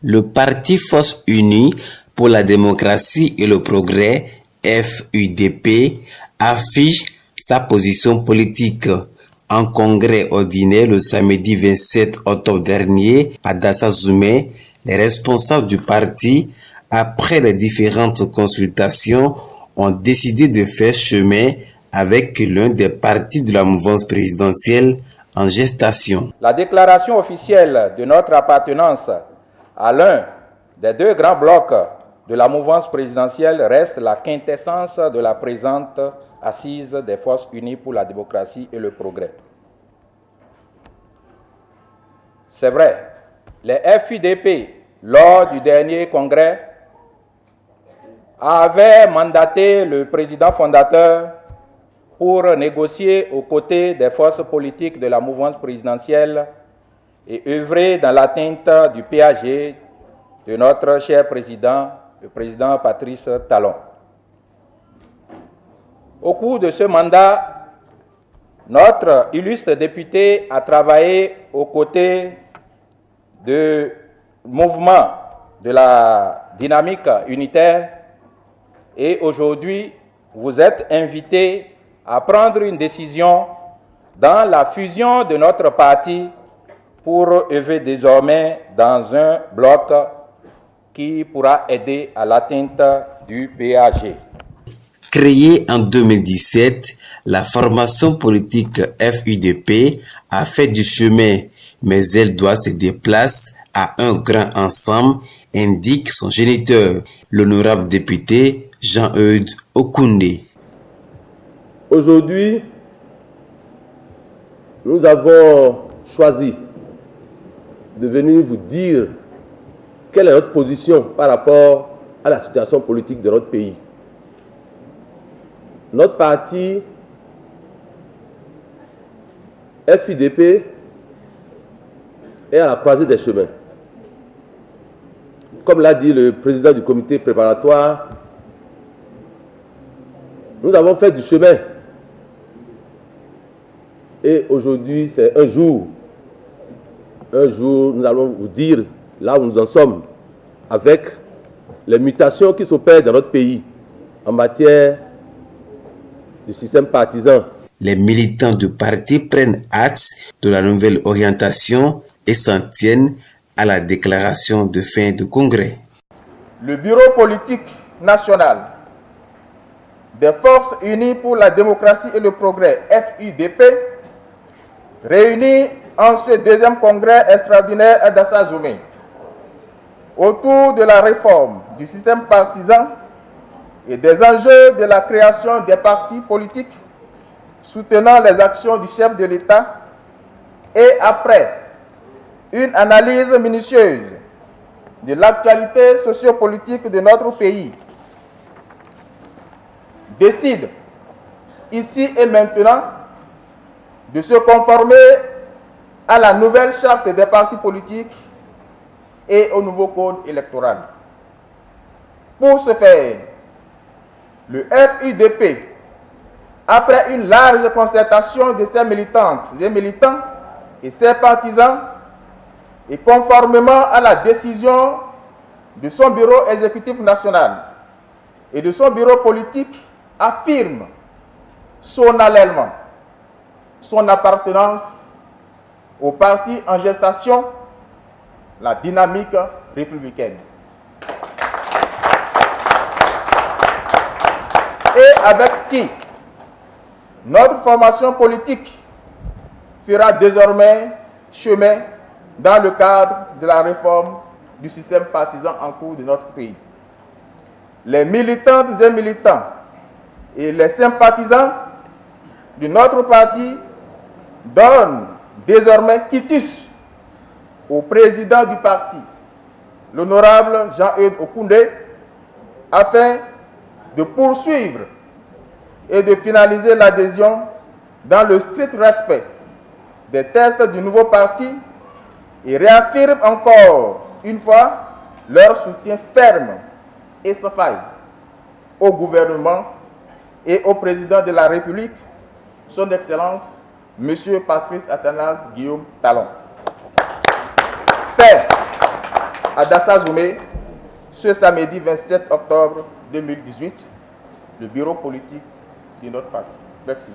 Le parti Force Unie pour la démocratie et le progrès, FUDP, affiche sa position politique. En congrès ordinaire le samedi 27 octobre dernier à Dassa-Zoumé, les responsables du parti, après les différentes consultations, ont décidé de faire chemin avec l'un des partis de la mouvance présidentielle en gestation. La déclaration officielle de notre appartenance à l'un des deux grands blocs de la mouvance présidentielle reste la quintessence de la présente assise des Forces Unies pour la démocratie et le progrès. C'est vrai, les FUDP, lors du dernier congrès, avaient mandaté le président fondateur pour négocier aux côtés des forces politiques de la mouvance présidentielle et œuvrer dans l'atteinte du PAG de notre cher président, le président Patrice Talon. Au cours de ce mandat, notre illustre député a travaillé aux côtés du mouvement de la dynamique unitaire et aujourd'hui, vous êtes invités à prendre une décision dans la fusion de notre parti pour œuvrer désormais dans un bloc qui pourra aider à l'atteinte du PAG. Créée en 2017, la formation politique FUDP a fait du chemin, mais elle doit se déplacer à un grand ensemble, indique son géniteur, l'honorable député Jean-Eudes Okoundé. Aujourd'hui, nous avons choisi de venir vous dire quelle est notre position par rapport à la situation politique de notre pays. Notre parti FUDP est à la croisée des chemins. Comme l'a dit le président du comité préparatoire, nous avons fait du chemin. Et aujourd'hui, c'est un jour, nous allons vous dire là où nous en sommes avec les mutations qui s'opèrent dans notre pays en matière du système partisan. Les militants du parti prennent acte de la nouvelle orientation et s'en tiennent à la déclaration de fin de congrès. Le bureau politique national des Forces Unies pour la démocratie et le progrès, FUDP, réuni en ce deuxième congrès extraordinaire à Dassa-Zoumé autour de la réforme du système partisan et des enjeux de la création des partis politiques soutenant les actions du chef de l'État et après une analyse minutieuse de l'actualité sociopolitique de notre pays, décide ici et maintenant de se conformer à la nouvelle charte des partis politiques et au nouveau code électoral. Pour ce faire, le FUDP, après une large concertation de ses militantes et militants et ses partisans, et conformément à la décision de son bureau exécutif national et de son bureau politique, affirme solennellement son appartenance au parti en gestation, la dynamique républicaine. Et avec qui notre formation politique fera désormais chemin dans le cadre de la réforme du système partisan en cours de notre pays. Les militantes et militants et les sympathisants de notre parti donnent désormais quitus au président du parti, l'honorable Jean-Eudes Okoundé, afin de poursuivre et de finaliser l'adhésion dans le strict respect des tests du nouveau parti et réaffirme encore une fois leur soutien ferme et sans faille au gouvernement et au président de la République, son Excellence, M. Patrice Athanase Guillaume Talon. Fait à Dassa-Zoumé ce samedi 27 octobre 2018, le bureau politique de notre parti. Merci.